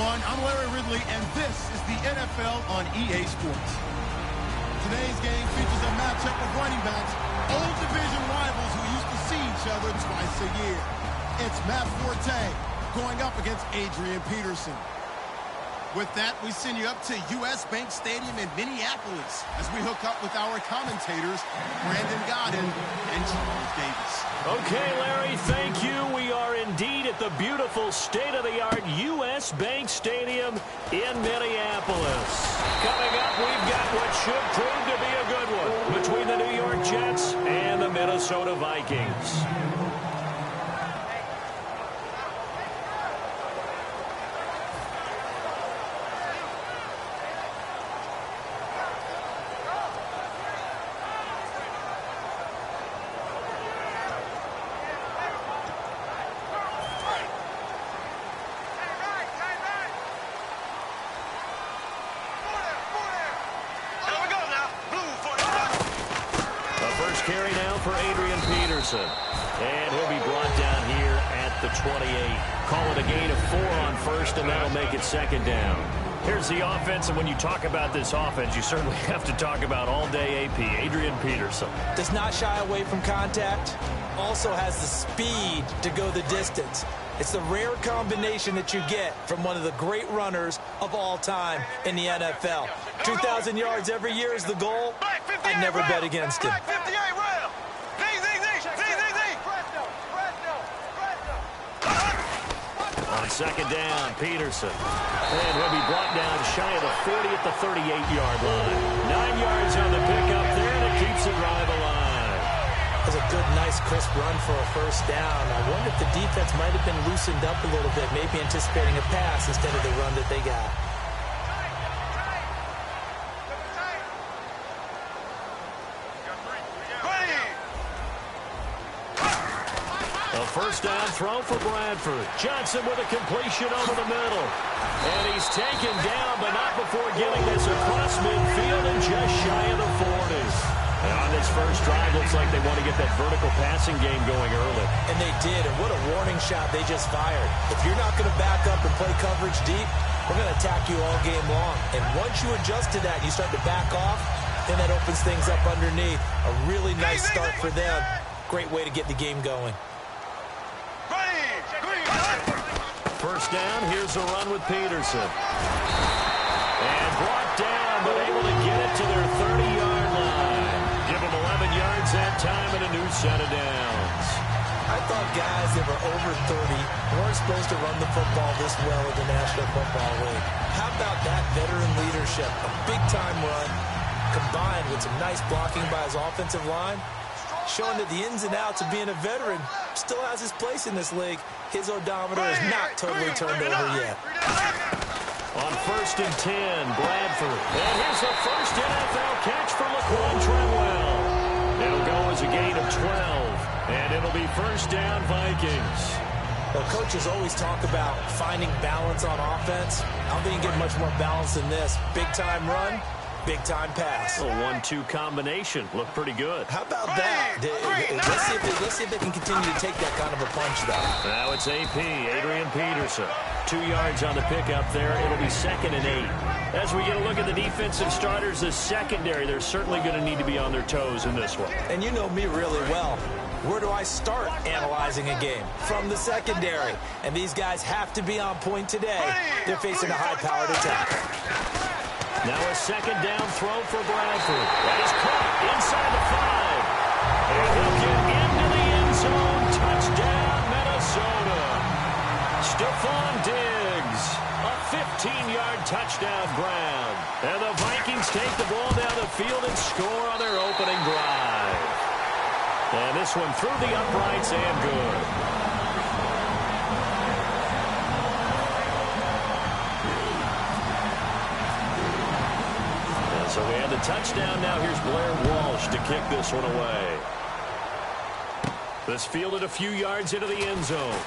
everyone. I'm Larry Ridley, and this is the NFL on EA Sports. Today's game features a matchup of running backs, old division rivals who used to see each other twice a year. It's Matt Forte going up against Adrian Peterson. With that, we send you up to U.S. Bank Stadium in Minneapolis as we hook up with our commentators, Brandon Godden and Charles Davis. Okay, Larry, thank you. We are indeed at the beautiful state-of-the-art U.S. Bank Stadium in Minneapolis. Coming up, we've got what should prove to be a good one between the New York Jets and the Minnesota Vikings. Carry now for Adrian Peterson. And he'll be brought down here at the 28. Call it a gain of 4 on first, and that'll make it second down. Here's the offense, and when you talk about this offense, you certainly have to talk about all-day AP, Adrian Peterson. Does not shy away from contact. Also has the speed to go the distance. It's the rare combination that you get from one of the great runners of all time in the NFL. 2,000 yards every year is the goal. I'd never bet against him. On second down, Peterson. And he'll be brought down shy of the 40 at the 38-yard line. 9 yards on the pickup there, and it keeps the drive alive. That was a good, nice, crisp run for a first down. I wonder if the defense might have been loosened up a little bit, maybe anticipating a pass instead of the run that they got. First down throw for Bradford. Johnson with a completion over the middle. And he's taken down, but not before getting this across midfield and just shy of the 40. And on this first drive, looks like they want to get that vertical passing game going early. And they did, and what a warning shot they just fired. If you're not going to back up and play coverage deep, we're going to attack you all game long. And once you adjust to that, you start to back off, then that opens things up underneath. A really nice start for them. Great way to get the game going. First down, here's a run with Peterson. And brought down, but able to get it to their 30-yard line. Give them 11 yards that time and a new set of downs. I thought guys that were over 30 weren't supposed to run the football this well in the National Football League. How about that veteran leadership? A big-time run combined with some nice blocking by his offensive line, showing that the ins and outs of being a veteran still has his place in this league. His odometer is not totally turned over yet. On first and 10, Bradford. And here's the first NFL catch for Laquan Treadwell. It'll go as a gain of 12, and it'll be first down Vikings. Well, coaches always talk about finding balance on offense. I don't think you get much more balance than this. Big-time run, big-time pass. A 1-2 combination. Looked pretty good. How about that? Let's see if they can continue to take that kind of a punch, though. Now it's AP, Adrian Peterson. 2 yards on the pickup there. It'll be second and 8. As we get a look at the defensive starters, the secondary, they're certainly going to need to be on their toes in this one. And you know me really well. Where do I start analyzing a game? From the secondary. And these guys have to be on point today. They're facing a high-powered attack. Now a second down throw for Bradford. That is caught inside the 5. And he'll get into the end zone. Touchdown, Minnesota. Stephon Diggs. A 15-yard touchdown grab. And the Vikings take the ball down the field and score on their opening drive. And this one through the uprights and good. So we have the touchdown. Now here's Blair Walsh to kick this one away. This fielded a few yards into the end zone.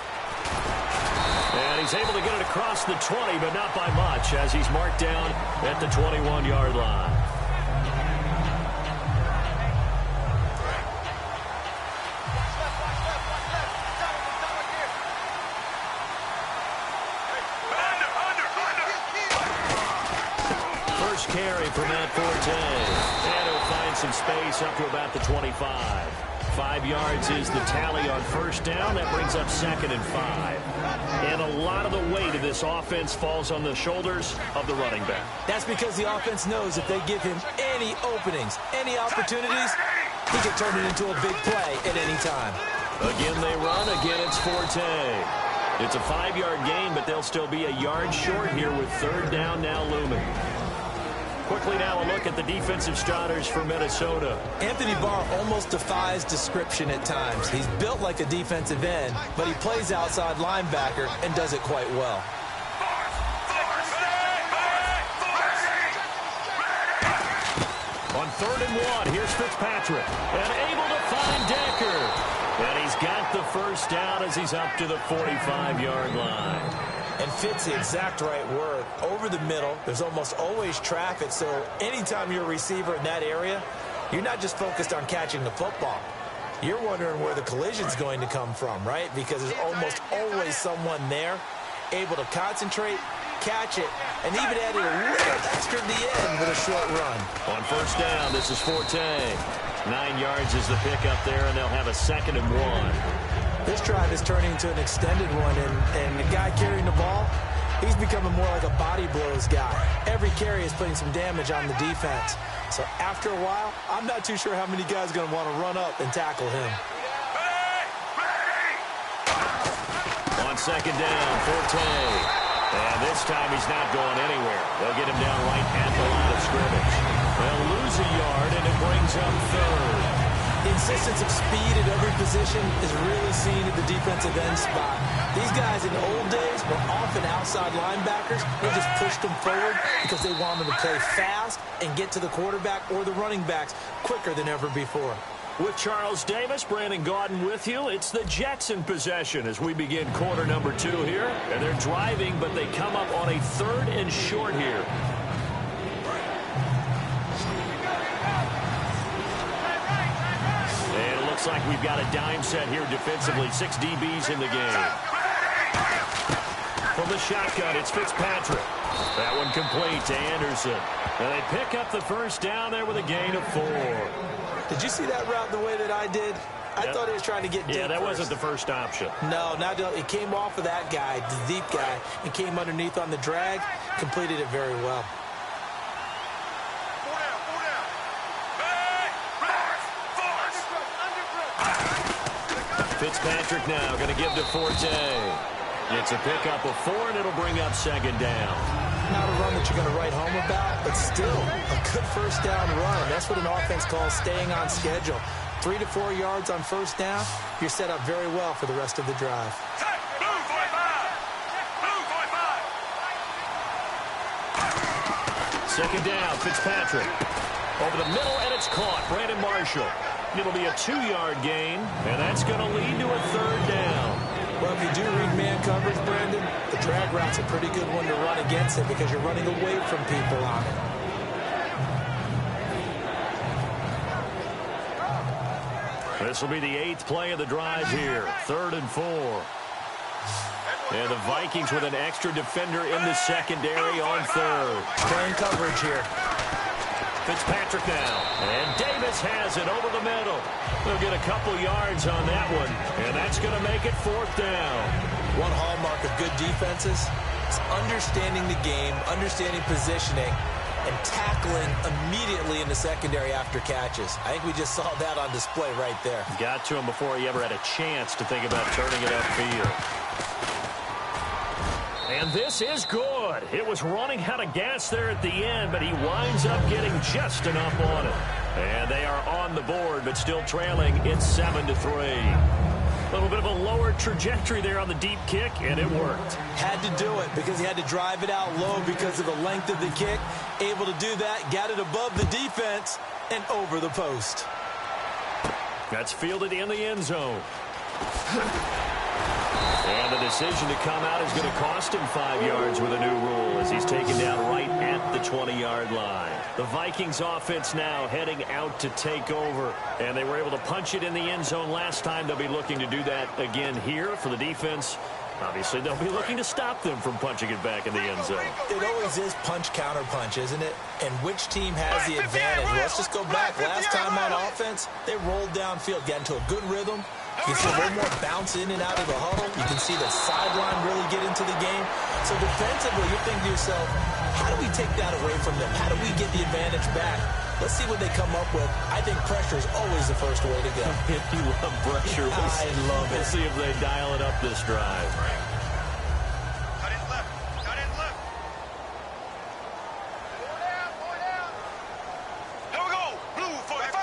And he's able to get it across the 20, but not by much, as he's marked down at the 21-yard line. carry for Matt Forte. And he'll find some space up to about the 25. 5 yards is the tally on first down. That brings up 2nd and 5. And a lot of the weight of this offense falls on the shoulders of the running back. That's because the offense knows if they give him any openings, any opportunities, he can turn it into a big play at any time. Again they run. Again it's Forte. It's a 5-yard gain, but they'll still be a yard short here with 3rd down now looming. Quickly now a look at the defensive starters for Minnesota. Anthony Barr almost defies description at times. He's built like a defensive end, but he plays outside linebacker and does it quite well. On 3rd and 1, here's Fitzpatrick. And able to find Decker. And he's got the first down as he's up to the 45-yard line. And Fitz, the exact right word. Over the middle, there's almost always traffic, so anytime you're a receiver in that area, you're not just focused on catching the football. You're wondering where the collision's going to come from, right? Because there's almost always someone there able to concentrate, catch it, and even add a little extra at the end with a short run. On first down, this is Forte. 9 yards is the pickup there, and they'll have a 2nd and 1. This drive is turning into an extended one, and the guy carrying the ball, he's becoming more like a body blows guy. Every carry is putting some damage on the defense. So after a while, I'm not too sure how many guys are going to want to run up and tackle him. On 2nd down, Forte. And this time he's not going anywhere. They'll get him down right at the line of scrimmage. They'll lose a yard, and it brings up 3rd. The insistence of speed at every position is really seen at the defensive end spot. These guys in the old days were often outside linebackers. They just pushed them forward because they wanted to play fast and get to the quarterback or the running backs quicker than ever before. With Charles Davis, Brandon Gaudin with you. It's the Jets in possession as we begin quarter number 2 here. And they're driving, but they come up on a 3rd and short here. Looks like we've got a dime set here defensively. 6 DBs in the game. From the shotgun, it's Fitzpatrick. That one complete to Anderson. And they pick up the first down there with a gain of 4. Did you see that route the way that I did? I thought he was trying to get deep. Yeah, that first. wasn't the first option. No, it came off of that guy, the deep guy, and came underneath on the drag, completed it very well. Fitzpatrick now going to give to Forte. It's a pickup of 4, and it'll bring up 2nd down. Not a run that you're going to write home about, but still a good first down run. That's what an offense calls staying on schedule. 3 to 4 yards on first down, you're set up very well for the rest of the drive. Second down, Fitzpatrick. Over the middle, and it's caught. Brandon Marshall. It'll be a 2-yard gain, and that's going to lead to a 3rd down. Well, if you do read man coverage, Brandon, the drag route's a pretty good one to run against it because you're running away from people on it. This will be the 8th play of the drive here. 3rd and 4. And the Vikings with an extra defender in the secondary on 3rd. Playing coverage here. Fitzpatrick now. And Davis has it over the middle. They'll get a couple yards on that one. And that's going to make it 4th down. One hallmark of good defenses is understanding the game, understanding positioning, and tackling immediately in the secondary after catches. I think we just saw that on display right there. Got to him before he ever had a chance to think about turning it upfield. And this is good. It was running out of gas there at the end, but he winds up getting just enough on it. And they are on the board, but still trailing. It's 7-3. A little bit of a lower trajectory there on the deep kick, and it worked. Had to do it because he had to drive it out low because of the length of the kick. Able to do that, got it above the defense, and over the post. That's fielded in the end zone. And the decision to come out is going to cost him 5 yards with a new rule as he's taken down right at the 20-yard line. The Vikings offense now heading out to take over, and they were able to punch it in the end zone last time. They'll be looking to do that again here for the defense. Obviously, they'll be looking to stop them from punching it back in the end zone. It always is punch-counter-punch, isn't it? And which team has the advantage? Well, let's just go back. Last time on offense, they rolled downfield, got into a good rhythm. You can see a little more bounce in and out of the huddle. You can see the sideline really get into the game. So defensively, you're thinking to yourself, how do we take that away from them? How do we get the advantage back? Let's see what they come up with. I think pressure is always the first way to go. If you love pressure, I love it. We'll see if they dial it up this drive. Cut in left. Cut in left. Here we go. Blue 45.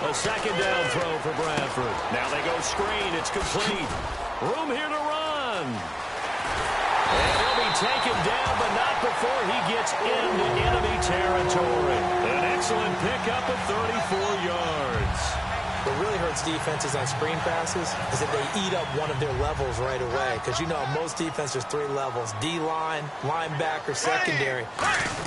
A second down throw for Bradford. Now they go screen. It's complete. Room here to run. And he'll be taken down, but not before he gets into enemy territory. An excellent pickup of 34 yards. What really hurts defenses on screen passes is that they eat up one of their levels right away. Because you know, most defense, there's 3 levels. D-line, linebacker, secondary.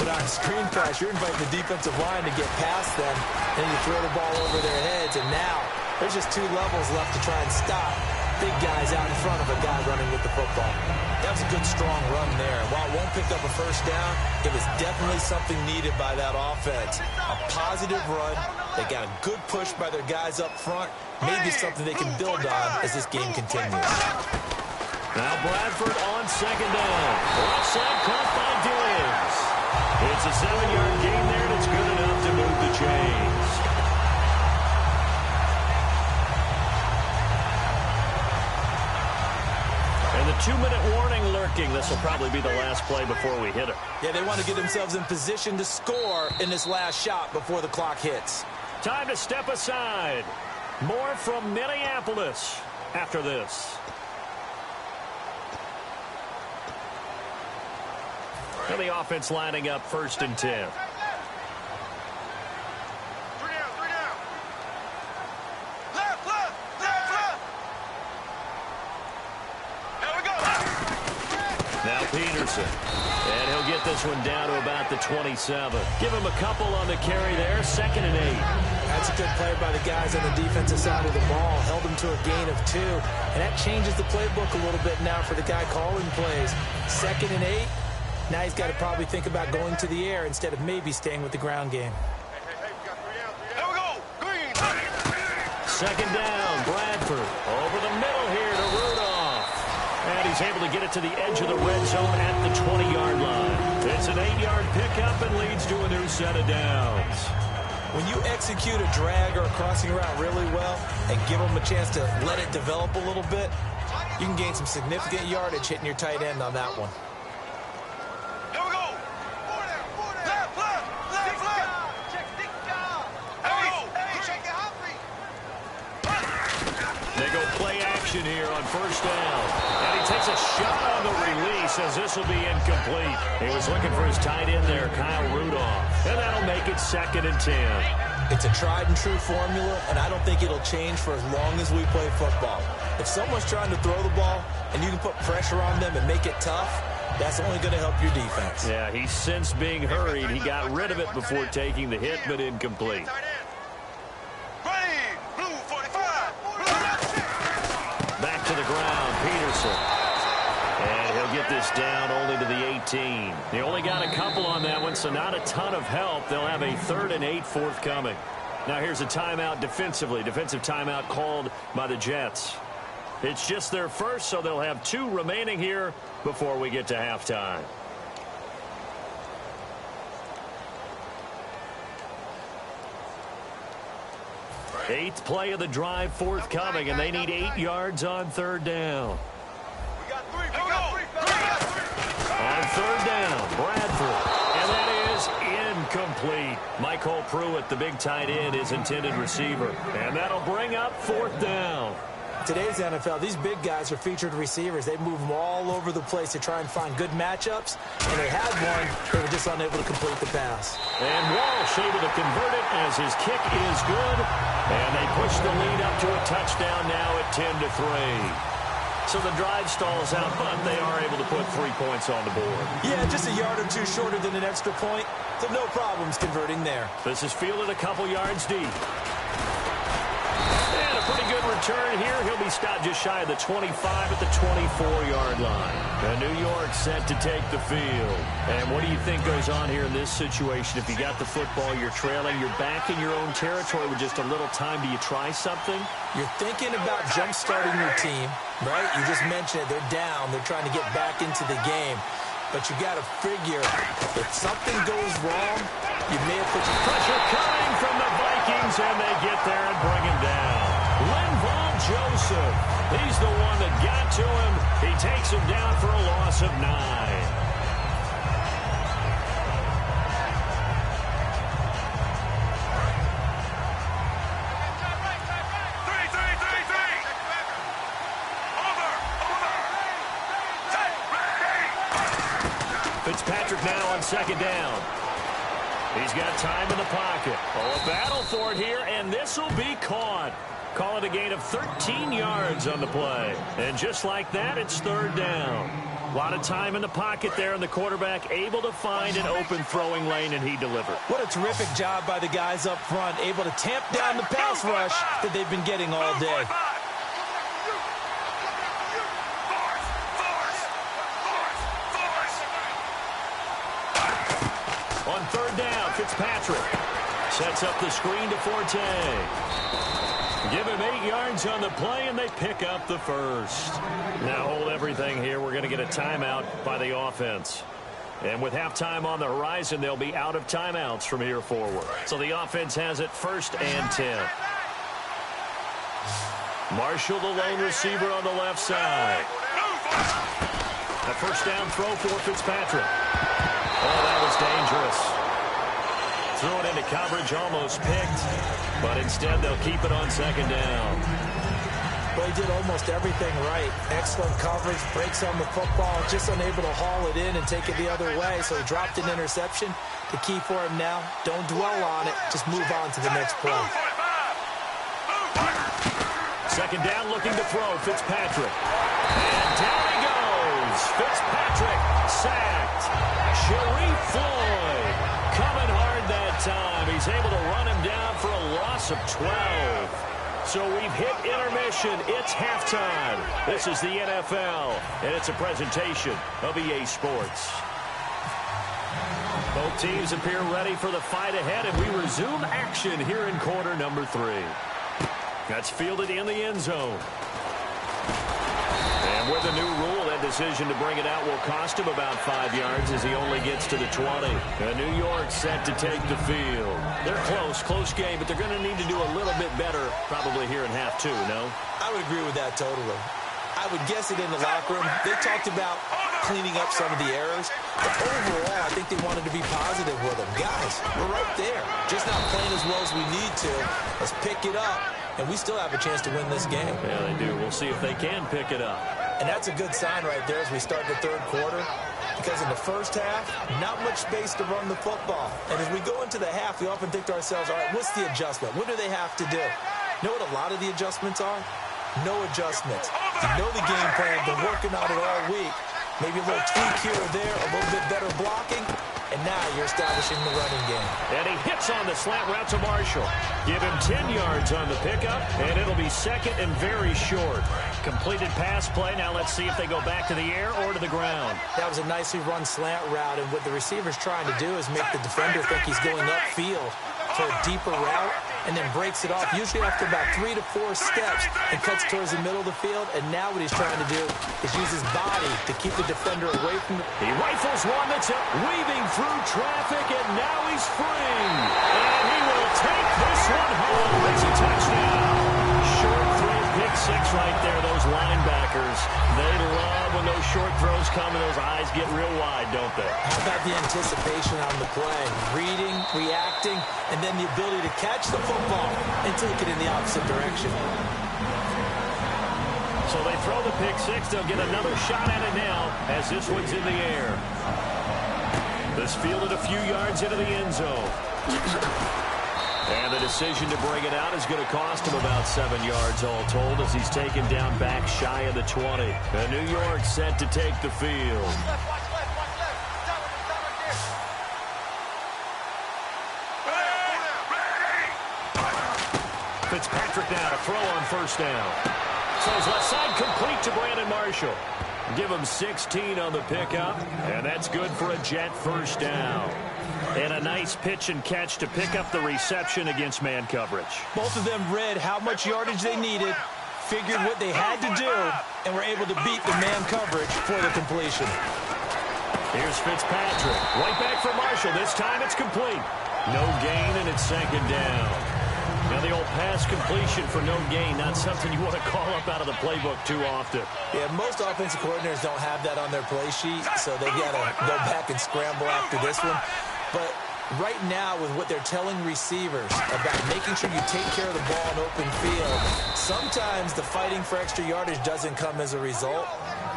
But on screen pass, you're inviting the defensive line to get past them, and you throw the ball over their heads. And now, there's just 2 levels left to try and stop big guys out in front of a guy running with the football. That was a good, strong run there. While it won't pick up a first down, it was definitely something needed by that offense. A positive run. They got a good push by their guys up front. Maybe something they can build on as this game continues. Now Bradford on second down. Left side caught by Diggs. It's a 7-yard gain there, and it's good enough to move the chains. And the 2-minute warning lurking. This will probably be the last play before we hit it. Yeah, they want to get themselves in position to score in this last shot before the clock hits. Time to step aside. More from Minneapolis after this. And the offense lining up 1st and 10. 3 down. Left. There we go. Now Peterson. And he'll get this one down to about the 27. Give him a couple on the carry there. 2nd and 8. That's a good play by the guys on the defensive side of the ball. Held them to a gain of 2. And that changes the playbook a little bit now for the guy calling plays. 2nd and 8. Now he's got to probably think about going to the air instead of maybe staying with the ground game. Hey, we got 3 down. There we go. Green. 2nd down. Bradford over the middle here to Rudolph. And he's able to get it to the edge of the red zone at the 20-yard line. It's an 8-yard pickup and leads to a new set of downs. When you execute a drag or a crossing route really well and give them a chance to let it develop a little bit, you can gain some significant yardage hitting your tight end on that one. There we go. 4 down. Left. Check stick down. There we go. Check it, Humphrey. They go play action here on 1st down. And he takes a shot on the release as this will be incomplete. He was looking for his tight end there, Kyle Rudolph. And that'll make it 2nd and 10. It's a tried-and-true formula, and I don't think it'll change for as long as we play football. If someone's trying to throw the ball and you can put pressure on them and make it tough, that's only going to help your defense. Yeah, he's since being hurried. He got rid of it before taking the hit, but incomplete. Ready. Blue 45. Back to the ground, Peterson. And he'll get this down only to the 18. They only got a couple on that one, so not a ton of help. They'll have a 3rd and 8 forthcoming. Now here's a timeout defensively. Defensive timeout called by the Jets. It's just their first, so they'll have 2 remaining here before we get to halftime. Eighth play of the drive forthcoming, and they need 8 yards on 3rd down. We got 3. On 3rd down, Bradford. And that is incomplete. Michael Pruitt, the big tight end, is intended receiver. And that'll bring up 4th down. Today's NFL, these big guys are featured receivers. They move them all over the place to try and find good matchups. And they had one, they were just unable to complete the pass. And Walsh able to convert it as his kick is good. And they push the lead up to a touchdown now at 10-3. So the drive stalls out, but they are able to put 3 points on the board. Yeah, just a yard or 2 shorter than an extra point. So no problems converting there. This is fielded a couple yards deep. And a pretty good return here. He'll be stopped just shy of the 25 at the 24-yard line. And New York set to take the field. And what do you think goes on here in this situation? If you got the football, you're trailing, you're back in your own territory with just a little time. Do you try something? You're thinking about jump-starting your team, right? You just mentioned it. They're down. They're trying to get back into the game. But you got to figure, if something goes wrong, you may have put your pressure coming from the Vikings, and they get there and bring him down. Linval Joseph, he's the one that got to him. He takes him down for a loss of 9. Fitzpatrick now on second down. He's got time in the pocket. Oh, a battle for it here, and this will be caught. Call it a gain of 13 yards on the play. And just like that, it's third down. A lot of time in the pocket there, and the quarterback able to find an open throwing lane, and he delivered. What a terrific job by the guys up front, able to tamp down the pass rush that they've been getting all day. On third down, Fitzpatrick sets up the screen to Forte. Give him 8 yards on the play, and they pick up the first. Now hold everything here. We're going to get a timeout by the offense. And with halftime on the horizon, they'll be out of timeouts from here forward. So the offense has it 1st and 10. Marshall, the lone receiver on the left side. A first down throw for Fitzpatrick. Oh, that was dangerous. Threw it into coverage, almost picked, but instead they'll keep it on second down. Well, he did almost everything right. Excellent coverage, breaks on the football, just unable to haul it in and take it the other way, so he dropped an interception. The key for him now, don't dwell on it, just move on to the next play. Second down, looking to throw, Fitzpatrick. And down he goes. Fitzpatrick sacked. Sharif Floyd coming hard that time. He's able to run him down for a loss of 12. So we've hit intermission. It's halftime. This is the NFL, and it's a presentation of EA Sports. Both teams appear ready for the fight ahead, and we resume action here in quarter number 3. That's fielded in the end zone. And with a new rule, that decision to bring it out will cost him about 5 yards as he only gets to the 20. And New York set to take the field. They're close game, but they're going to need to do a little bit better probably here in half 2, no? I would agree with that totally. I would guess it in the locker room. They talked about cleaning up some of the errors, but overall, I think they wanted to be positive with them. Guys, we're right there. Just not playing as well as we need to. Let's pick it up, and we still have a chance to win this game. Yeah, they do. We'll see if they can pick it up. And that's a good sign right there as we start the third quarter, because in the first half, not much space to run the football. And as we go into the half, we often think to ourselves, all right, what's the adjustment? What do they have to do? You know what a lot of the adjustments are? No adjustments. You know the game plan, been working on it all week. Maybe a little tweak here or there, a little bit better blocking, and now you're establishing the running game. And he hits on the slant route to Marshall. Give him 10 yards on the pickup, and it'll be second and very short. Completed pass play. Now let's see if they go back to the air or to the ground. That was a nicely run slant route, and what the receiver's trying to do is make the defender think he's going upfield for a deeper route, and then breaks it off, usually after about 3 to 4 steps, and cuts towards the middle of the field. And now what he's trying to do is use his body to keep the defender away from the... He rifles one that's weaving through traffic, and now he's free. And he will take this one home. It's a touchdown. Short throw, pick 6 right there. Those linebackers, they love when those short throws come and those eyes get real wide, don't they? How about the anticipation on the play? Reading, reacting, and then the ability to catch the football and take it in the opposite direction. So they throw the pick 6. They'll get another shot at it now as this one's in the air. This fielded a few yards into the end zone. And the decision to bring it out is going to cost him about 7 yards all told as he's taken down back shy of the 20. And New York set to take the field. Fitzpatrick now to throw on first down. Throws left side complete to Brandon Marshall. Give him 16 on the pickup, and that's good for a Jet first down. And a nice pitch and catch to pick up the reception against man coverage. Both of them read how much yardage they needed, figured what they had to do, and were able to beat the man coverage for the completion. Here's Fitzpatrick. Right back for Marshall. This time it's complete. No gain, and it's second down. Now the old pass completion for no gain, not something you want to call up out of the playbook too often. Yeah, most offensive coordinators don't have that on their play sheet, so they've got to go back and scramble after this one. But right now, with what they're telling receivers about making sure you take care of the ball in open field, sometimes the fighting for extra yardage doesn't come as a result.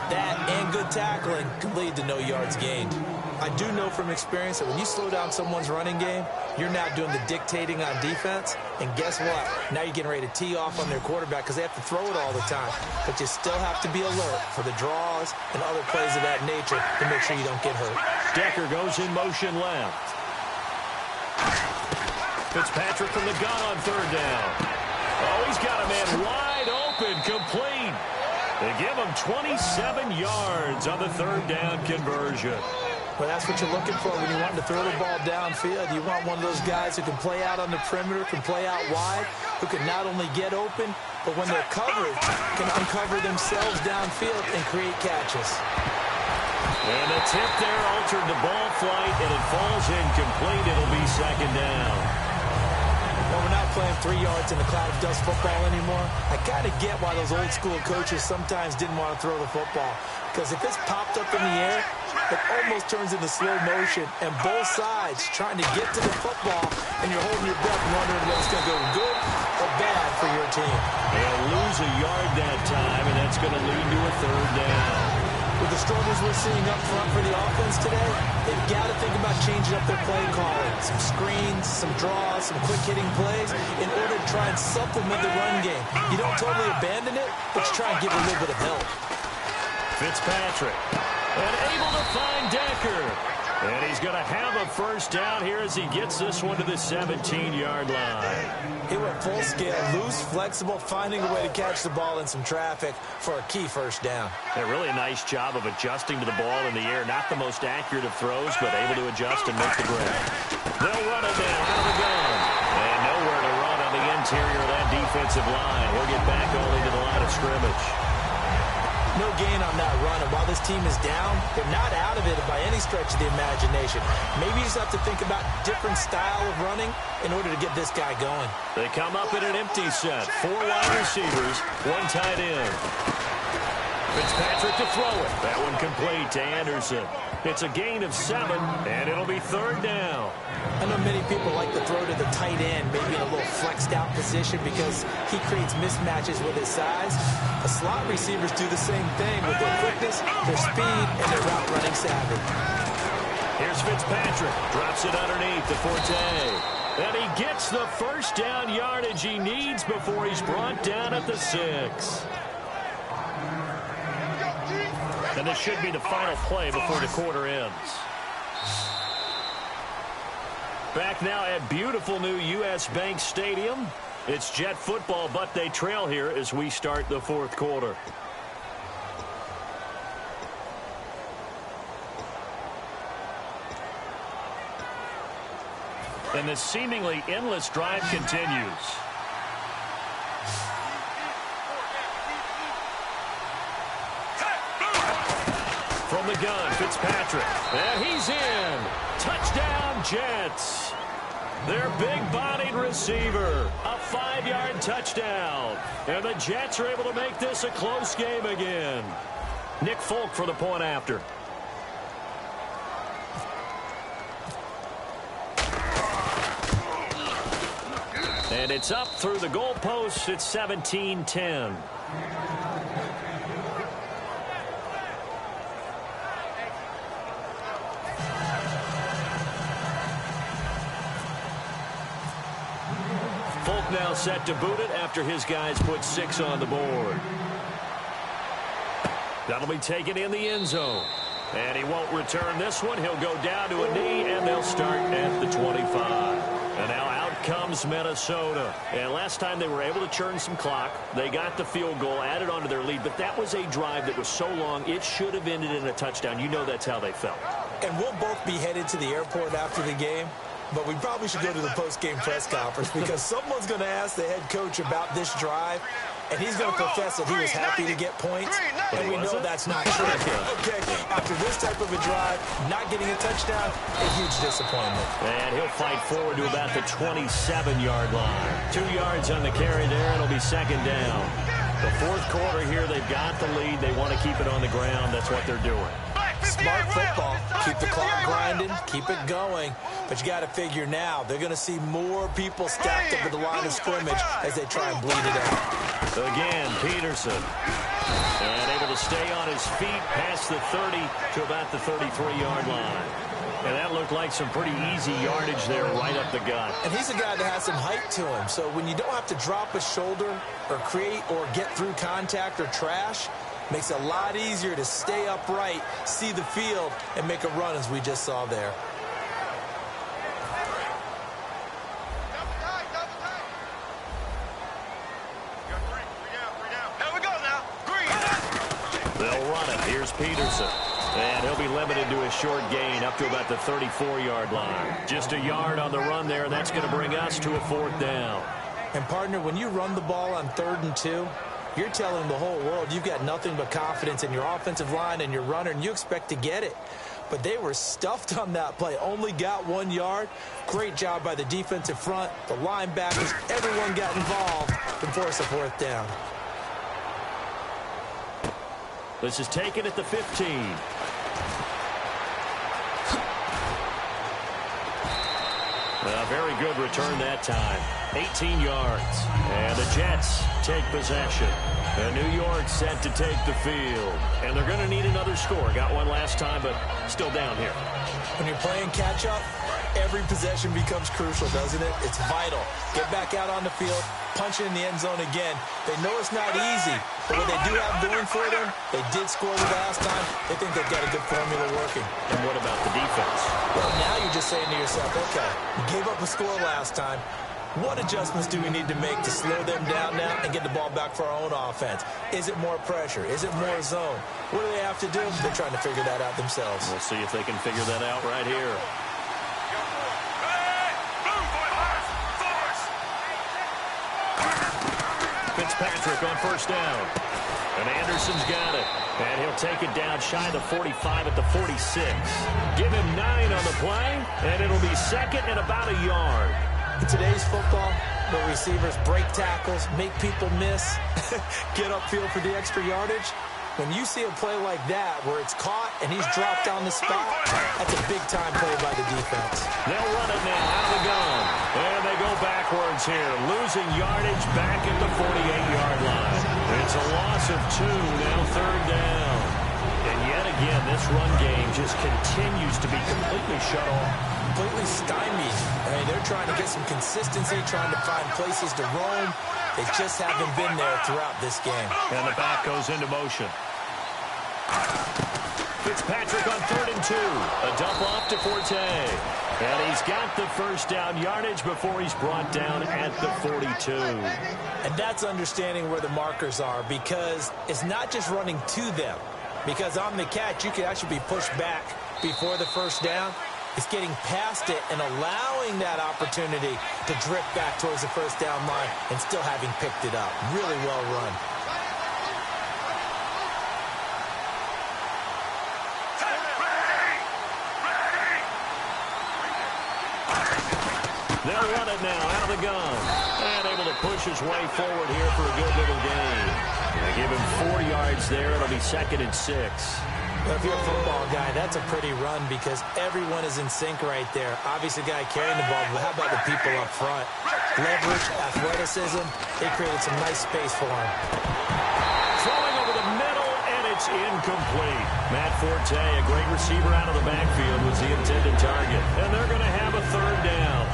That and good tackling can lead to no yards gained. I do know from experience that when you slow down someone's running game, you're now doing the dictating on defense. And guess what? Now you're getting ready to tee off on their quarterback because they have to throw it all the time. But you still have to be alert for the draws and other plays of that nature to make sure you don't get hurt. Decker goes in motion left. Fitzpatrick from the gun on third down. Oh, he's got a man wide open, complete. They give him 27 yards on the third down conversion. Well, that's what you're looking for when you want to throw the ball downfield. You want one of those guys who can play out on the perimeter, can play out wide, who can not only get open, but when they're covered, can uncover themselves downfield and create catches. And the tip there altered the ball flight, and it falls incomplete. It'll be second down. Well, we're not playing 3 yards in the cloud of dust football anymore. I kind of get why those old school coaches sometimes didn't want to throw the football. Because if it's popped up in the air, it almost turns into slow motion. And both sides trying to get to the football, and you're holding your breath wondering whether it's going to go good or bad for your team. They'll lose a yard that time, and that's going to lead to a third down. With the struggles we're seeing up front for the offense today, they've got to think about changing up their play calling. Some screens, some draws, some quick-hitting plays in order to try and supplement the run game. You don't totally abandon it, but you try and give it a little bit of help. Fitzpatrick, and able to find Decker. And he's going to have a first down here as he gets this one to the 17-yard line. He went full scale, loose, flexible, finding a way to catch the ball in some traffic for a key first down. Really a nice job of adjusting to the ball in the air. Not the most accurate of throws, but able to adjust and make the grab. They'll run it down out of the gun. And nowhere to run on the interior of that defensive line. He'll get back only to the line of scrimmage. No gain on that run, and while this team is down, they're not out of it by any stretch of the imagination. Maybe you just have to think about different style of running in order to get this guy going. They come up in an empty set. 4 wide receivers, 1 tight end. Fitzpatrick to throw it. That one complete to Anderson. It's a gain of 7, and it'll be third down. I know many people like to throw to the tight end, maybe in a little flexed out position because he creates mismatches with his size. The slot receivers do the same thing with their quickness, their speed, and their route running savvy. Here's Fitzpatrick. Drops it underneath to Forte. And he gets the first down yardage he needs before he's brought down at the 6. And this should be the final play before the quarter ends. Back now at beautiful new U.S. Bank Stadium. It's Jet football, but they trail here as we start the fourth quarter. And the seemingly endless drive continues. From the gun, Fitzpatrick. And he's in. Touchdown, Jets. Their big-bodied receiver. A 5-yard touchdown. And the Jets are able to make this a close game again. Nick Folk for the point after. And it's up through the goalposts. It's 17-10. Folk now set to boot it after his guys put 6 on the board. That'll be taken in the end zone. And he won't return this one. He'll go down to a knee, and they'll start at the 25. And now out comes Minnesota. And last time they were able to churn some clock. They got the field goal, added on to their lead. But that was a drive that was so long, it should have ended in a touchdown. You know that's how they felt. And we'll both be headed to the airport after the game. But we probably should go to the post-game press conference because someone's going to ask the head coach about this drive, and he's going to profess that he was happy to get points, and we know that's not true. Okay, after this type of a drive, not getting a touchdown, a huge disappointment. And he'll fight forward to about the 27-yard line. 2 yards on the carry there, and it'll be second down. The fourth quarter here, they've got the lead. They want to keep it on the ground. That's what they're doing. Smart football. Keep the clock grinding. Keep it going. But you got to figure now, they're going to see more people stacked up at the line of scrimmage as they try and bleed it out. Again, Peterson. And able to stay on his feet past the 30 to about the 33-yard line. And that looked like some pretty easy yardage there right up the gut. And he's a guy that has some height to him. So when you don't have to drop a shoulder or create or get through contact or trash, makes it a lot easier to stay upright, see the field, and make a run as we just saw there. They'll run it. Here's Peterson. And he'll be limited to a short gain up to about the 34-yard line. Just a yard on the run there, and that's going to bring us to a fourth down. And, partner, when you run the ball on 3rd and 2, you're telling the whole world you've got nothing but confidence in your offensive line and your runner, and you expect to get it. But they were stuffed on that play, only got 1 yard. Great job by the defensive front, the linebackers, everyone got involved and forced a fourth down. This is taken at the 15. A very good return that time. 18 yards. And the Jets take possession. And New York set to take the field. And they're going to need another score. Got one last time, but still down here. When you're playing catch-up, every possession becomes crucial, doesn't it? It's vital. Get back out on the field, punch it in the end zone again. They know it's not easy, but what they do have going for them, they did score the last time. They think they've got a good formula working. And what about the defense? Well, now you're just saying to yourself, okay, we gave up a score last time. What adjustments do we need to make to slow them down now and get the ball back for our own offense? Is it more pressure? Is it more zone? What do they have to do? They're trying to figure that out themselves. We'll see if they can figure that out right here. Fitzpatrick on first down. And Anderson's got it. And he'll take it down shy of the 45 at the 46. Give him 9 on the play, and it'll be second and about a yard. In today's football, where receivers break tackles, make people miss, get upfield for the extra yardage, when you see a play like that where it's caught and he's dropped on the spot, that's a big-time play by the defense. They'll run it now out of the gun. And they go backwards here, losing yardage back at the 48-yard line. It's a loss of 2, now third down. And yet again, this run game just continues to be completely shut off. Completely stymied. I mean, they're trying to get some consistency, trying to find places to roam. They just haven't been there throughout this game. And the back goes into motion. Fitzpatrick on 3rd and 2. A dump off to Forte. And he's got the first down yardage before he's brought down at the 42. And that's understanding where the markers are, because it's not just running to them. Because on the catch, you can actually be pushed back before the first down. It's getting past it and allowing that opportunity to drift back towards the first down line and still having picked it up. Really well run. They'll run it now out of the gun. And able to push his way forward here for a good little gain. They give him 4 yards there. It'll be 2nd and 6. Well, if you're a football guy, that's a pretty run because everyone is in sync right there. Obviously, the guy carrying the ball, but how about the people up front? Leverage, athleticism, they created some nice space for him. Throwing over the middle, and it's incomplete. Matt Forte, a great receiver out of the backfield, was the intended target. And they're going to have a third down.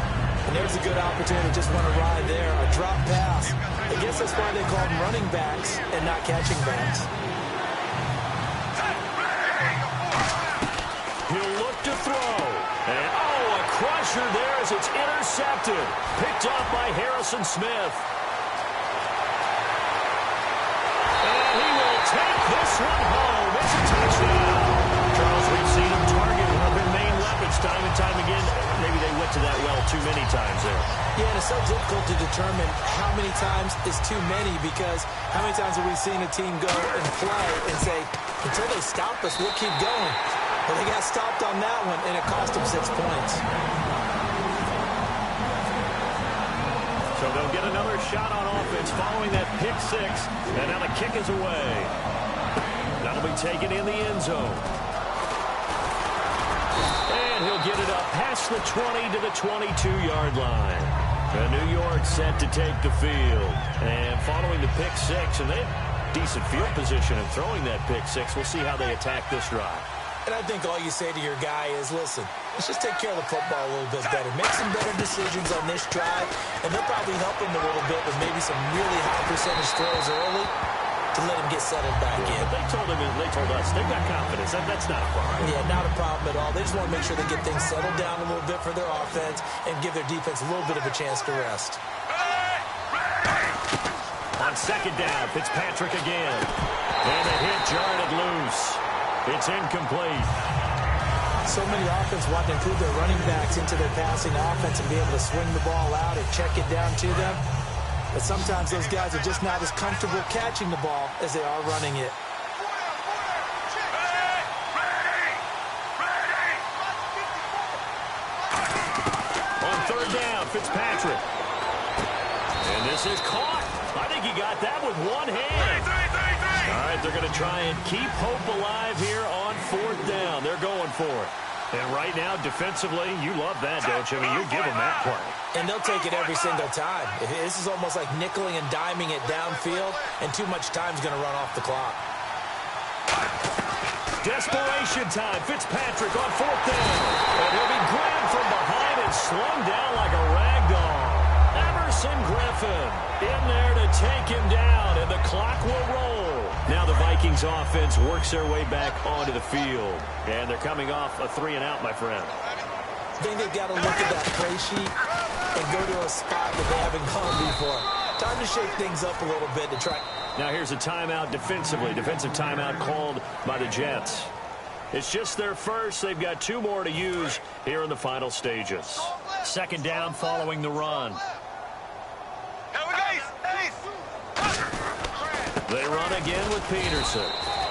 And there's a good opportunity to just want to ride there. A drop pass. I guess that's why they call them running backs and not catching backs. He'll look to throw. And, oh, a pressure there as it's intercepted. Picked off by Harrison Smith. And he will take this one home. It's a touchdown. Charles, we've seen him target one of their main weapons time and time again. Maybe they went to that well too many times there. Yeah, and it's so difficult to determine how many times is too many, because how many times have we seen a team go and play and say, until they stop us, we'll keep going. But they got stopped on that one, and it cost them 6 points. So they'll get another shot on offense following that pick six, and now the kick is away. That'll be taken in the end zone. And he'll get it up past the 20 to the 22-yard line. New York set to take the field. And following the pick six, and they have decent field position in throwing that pick six. We'll see how they attack this drive. And I think all you say to your guy is, listen, let's just take care of the football a little bit better. Make some better decisions on this drive, and they'll probably help him a little bit with maybe some really high percentage throws early to let him get settled back in. They told us, they've got confidence. That's not a problem. Yeah, not a problem at all. They just want to make sure they get things settled down a little bit for their offense and give their defense a little bit of a chance to rest. On second down, Fitzpatrick again. And the hit jarred it loose. It's incomplete. So many offenses want to include their running backs into their passing offense and be able to swing the ball out and check it down to them. But sometimes those guys are just not as comfortable catching the ball as they are running it. On third down, Fitzpatrick. And this is caught. I think he got that with one hand. All right, they're going to try and keep hope alive here on fourth down. They're going for it. And right now, defensively, you love that, don't you? I mean, you give them that play. And they'll take it every single time. This is almost like nickeling and diming it downfield, and too much time's going to run off the clock. Desperation time. Fitzpatrick on fourth down. And he'll be grabbed from behind and slung down like a rag doll. Emerson Griffin in there to take him down, and the clock will roll. Now the Vikings offense works their way back onto the field. And they're coming off a 3-and-out, my friend. I think they've got to look at that play sheet and go to a spot that they haven't gone before. Time to shake things up a little bit to try. Now here's a timeout defensively. Defensive timeout called by the Jets. It's just their first. They've got 2 more to use here in the final stages. Second down following the run. They run again with Peterson.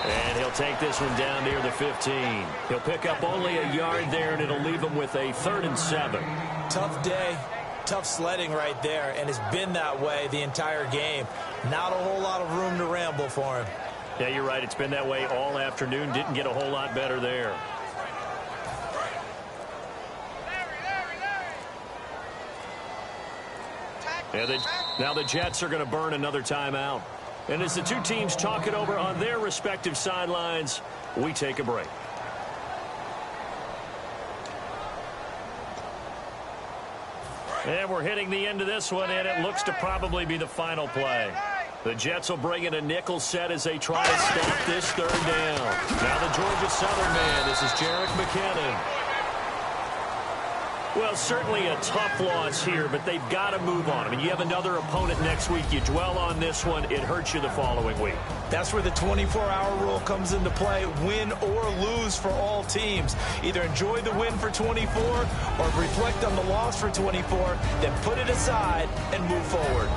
And he'll take this one down near the 15. He'll pick up only a yard there, and it'll leave him with a 3rd and 7. Tough day. Tough sledding right there, and it's been that way the entire game. Not a whole lot of room to ramble for him. Yeah, you're right. It's been that way all afternoon. Didn't get a whole lot better there. And now the Jets are going to burn another timeout. And as the two teams talk it over on their respective sidelines, we take a break. And we're hitting the end of this one, and it looks to probably be the final play. The Jets will bring in a nickel set as they try to stop this third down. Now the Georgia Southern man, this is Jerick McKinnon. Well, certainly a tough loss here, but they've got to move on. I mean, you have another opponent next week. You dwell on this one, it hurts you the following week. That's where the 24-hour rule comes into play, win or lose for all teams. Either enjoy the win for 24 or reflect on the loss for 24, then put it aside and move forward.